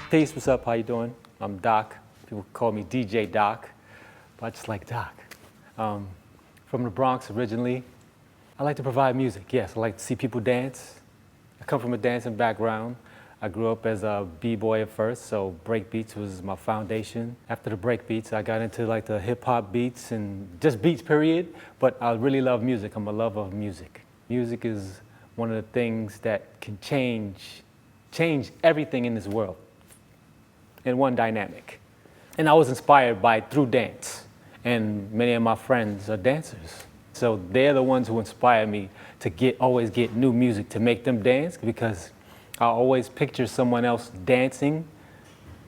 Peace, what's up, how you doing? I'm Doc. People call me DJ Doc, but I just like Doc. From the Bronx originally. I like to provide music, yes. I like to see people dance. I come from a dancing background. I grew up as a b-boy at first, so break beats was my foundation. After the break beats, I got into like the hip hop beats and just beats, period. But I really love music. I'm a lover of music. Music is one of the things that can change everything in this world in one dynamic. And I was inspired through dance. And many of my friends are dancers. So they're the ones who inspire me to always get new music to make them dance, because I always picture someone else dancing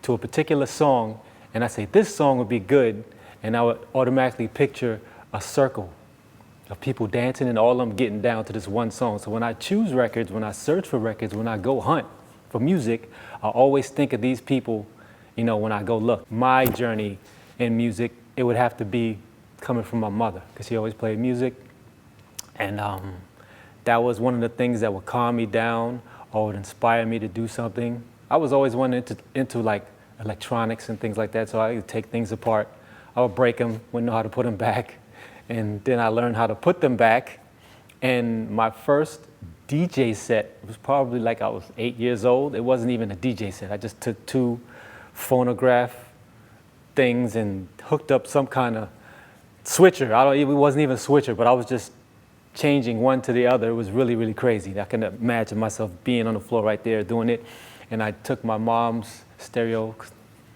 to a particular song, and I say, this song would be good, and I would automatically picture a circle of people dancing and all of them getting down to this one song. So when I choose records, when I search for records, when I go hunt for music, I always think of these people, you know, when I go look. My journey in music, it would have to be coming from my mother, because she always played music, and that was one of the things that would calm me down or would inspire me to do something. I was always into like electronics and things like that, so I would take things apart. I would break them, wouldn't know how to put them back, and then I learned how to put them back. And my first DJ set was probably like I was 8 years old. It wasn't even a DJ set. I just took 2 phonograph things and hooked up some kind of switcher. It wasn't even a switcher, but I was just changing one to the other. It was really, really crazy. I can imagine myself being on the floor right there doing it. And I took my mom's stereo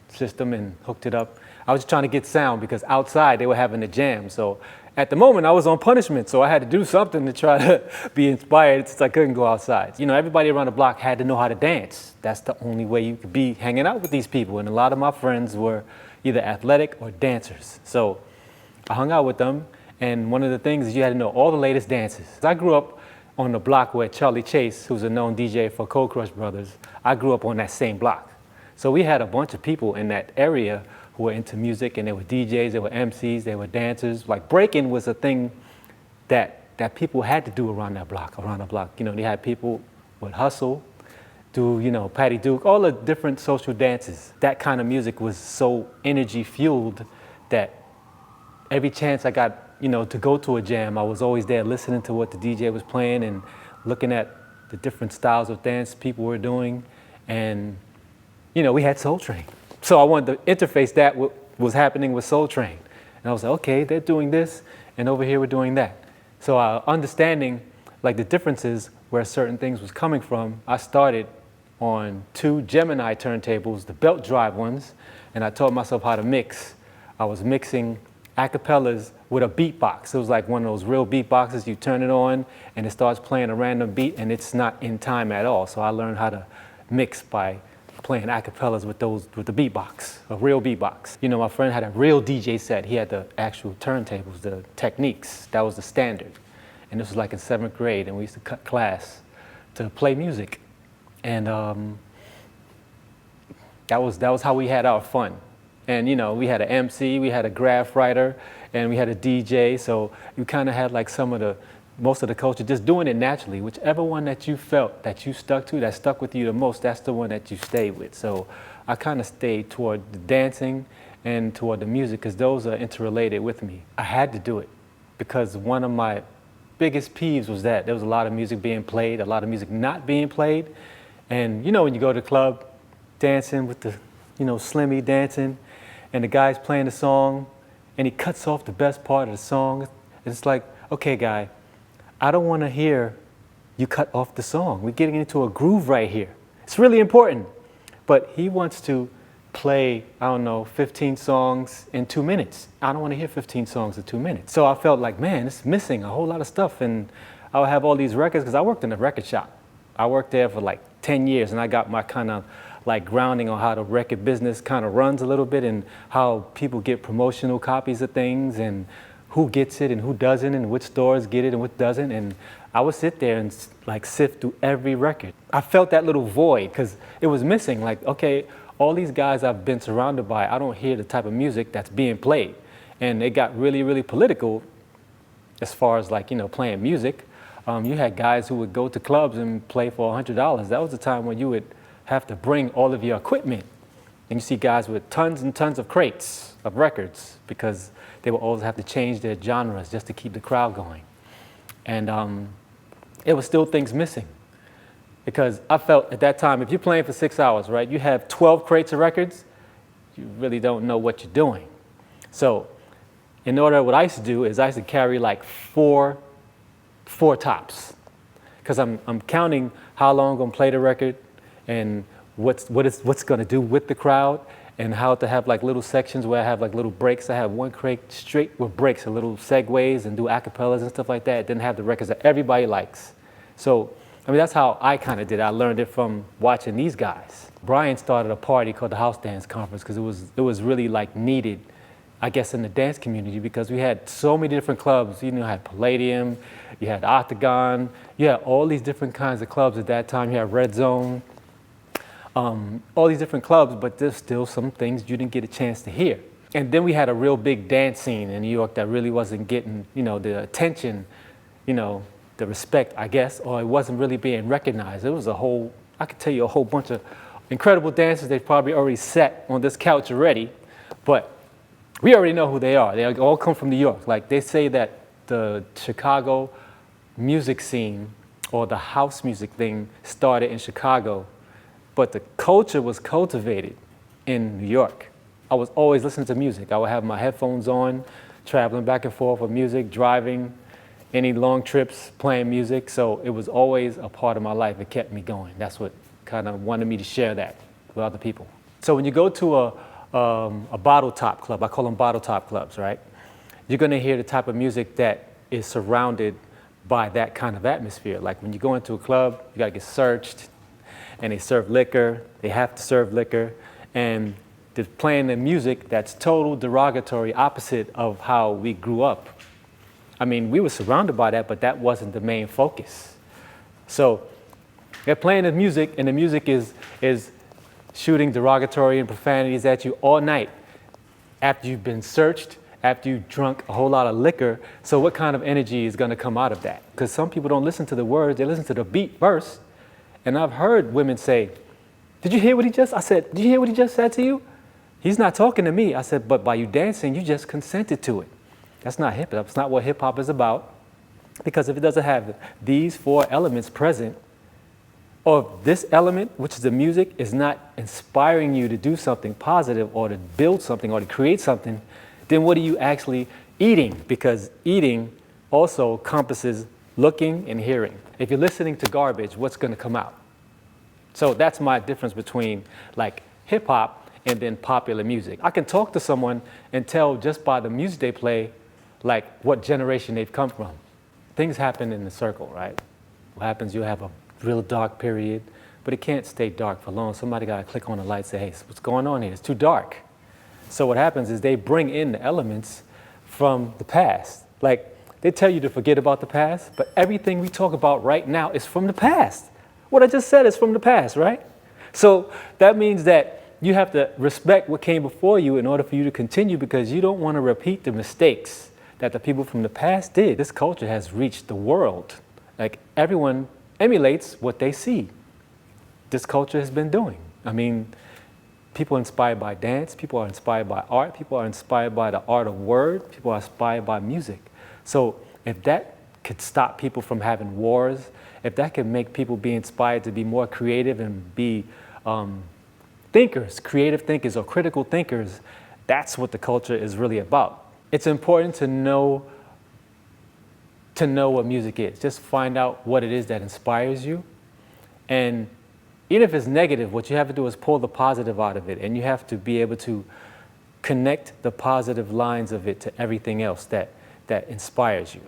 system and hooked it up. I was just trying to get sound, because outside they were having a jam. So at the moment I was on punishment, so I had to do something to try to be inspired, since I couldn't go outside. You know, everybody around the block had to know how to dance. That's the only way you could be hanging out with these people. And a lot of my friends were either athletic or dancers. So I hung out with them. And one of the things is you had to know all the latest dances. I grew up on the block where Charlie Chase, who's a known DJ for Cold Crush Brothers, I grew up on that same block. So we had a bunch of people in that area who were into music, and they were DJs, they were MCs, they were dancers. Like breaking was a thing that people had to do around the block. You know, they had people would hustle, do, you know, Patty Duke, all the different social dances. That kind of music was so energy fueled that every chance I got, you know, to go to a jam, I was always there listening to what the DJ was playing and looking at the different styles of dance people were doing. And, you know, we had Soul Train. So I wanted to interface that with what was happening with Soul Train. And I was like, okay, they're doing this, and over here we're doing that. So understanding like the differences where certain things was coming from, I started on 2 Gemini turntables, the belt drive ones, and I taught myself how to mix. I was mixing acapellas with a beatbox. It was like one of those real beatboxes. You turn it on and it starts playing a random beat, and it's not in time at all. So I learned how to mix by playing acapellas with the beatbox, a real beatbox. You know, my friend had a real DJ set. He had the actual turntables, the techniques. That was the standard. And this was like in 7th grade, and we used to cut class to play music. And that was how we had our fun. And you know, we had an MC, we had a graph writer, and we had a DJ. So you kind of had like most of the culture just doing it naturally. Whichever one that you felt that you stuck to, that stuck with you the most, that's the one that you stayed with. So I kind of stayed toward the dancing and toward the music, because those are interrelated with me. I had to do it because one of my biggest peeves was that there was a lot of music being played, a lot of music not being played. And you know, when you go to the club dancing with the, you know, Slimmy dancing, and the guy's playing the song, and he cuts off the best part of the song. It's like, okay, guy, I don't want to hear you cut off the song. We're getting into a groove right here. It's really important. But he wants to play, I don't know, 15 songs in 2 minutes. I don't want to hear 15 songs in 2 minutes. So I felt like, man, it's missing a whole lot of stuff. And I would have all these records, because I worked in a record shop. I worked there for like 10 years, and I got my kind of like grounding on how the record business kind of runs a little bit, and how people get promotional copies of things, and who gets it and who doesn't, and which stores get it and which doesn't. And I would sit there and like sift through every record. I felt that little void, because it was missing. Like, okay, all these guys I've been surrounded by, I don't hear the type of music that's being played. And it got really, really political as far as like, you know, playing music. You had guys who would go to clubs and play for $100. That was the time when you would have to bring all of your equipment And you see guys with tons and tons of crates of records because they will always have to change their genres just to keep the crowd going. And it was still things missing. Because I felt at that time, if you're playing for 6 hours, right, you have 12 crates of records, you really don't know what you're doing. So in order, what I used to do is I used to carry like four tops. Because I'm counting how long I'm going to play the record and what's going to do with the crowd, and how to have like little sections where I have like little breaks. I have one crate straight with breaks and little segues and do acapellas and stuff like that. Then have the records that everybody likes. So, I mean, that's how I kind of did it. I learned it from watching these guys. Brian started a party called the House Dance Conference because it was really like needed, I guess, in the dance community, because we had so many different clubs. You had Palladium, you had Octagon, you had all these different kinds of clubs at that time. You had Red Zone, all these different clubs, but there's still some things you didn't get a chance to hear. And then we had a real big dance scene in New York that really wasn't getting, the attention, the respect, I guess, or it wasn't really being recognized. It was I could tell you a whole bunch of incredible dancers. They've probably already sat on this couch already, but we already know who they are. They all come from New York. Like, they say that the Chicago music scene or the house music thing started in Chicago, but the culture was cultivated in New York. I was always listening to music. I would have my headphones on, traveling back and forth with music, driving, any long trips, playing music. So it was always a part of my life. It kept me going. That's what kind of wanted me to share that with other people. So when you go to a bottle top club, I call them bottle top clubs, right? You're going to hear the type of music that is surrounded by that kind of atmosphere. Like when you go into a club, you got to get searched, and they serve liquor. They have to serve liquor, and they're playing the music that's total derogatory opposite of how we grew up. I mean, we were surrounded by that, but that wasn't the main focus. So they're playing the music, and the music is shooting derogatory and profanities at you all night after you've been searched, after you've drunk a whole lot of liquor. So what kind of energy is going to come out of that? Because some people don't listen to the words, they listen to the beat first. And I've heard women say, did you hear what he just, I said, did you hear what he just said to you? He's not talking to me. I said, but by you dancing, you just consented to it. That's not hip hop. That's not what hip hop is about. Because if it doesn't have these four elements present, or if this element, which is the music, is not inspiring you to do something positive or to build something or to create something, then what are you actually eating? Because eating also encompasses looking and hearing. If you're listening to garbage, what's going to come out? So that's my difference between like hip hop and then popular music. I can talk to someone and tell just by the music they play, like what generation they've come from. Things happen in the circle, right? What happens, you have a real dark period, but it can't stay dark for long. Somebody got to click on the light and say, hey, what's going on here? It's too dark. So what happens is they bring in the elements from the past. Like, they tell you to forget about the past, but everything we talk about right now is from the past. What I just said is from the past, right? So that means that you have to respect what came before you in order for you to continue, because you don't want to repeat the mistakes that the people from the past did. This culture has reached the world. Like, everyone emulates what they see. This culture has been doing. I mean, people are inspired by dance, people are inspired by art, people are inspired by the art of word, people are inspired by music. So if that could stop people from having wars, if that could make people be inspired to be more creative and be thinkers, creative thinkers or critical thinkers, that's what the culture is really about. It's important to know what music is. Just find out what it is that inspires you. And even if it's negative, what you have to do is pull the positive out of it, and you have to be able to connect the positive lines of it to everything else that inspires you.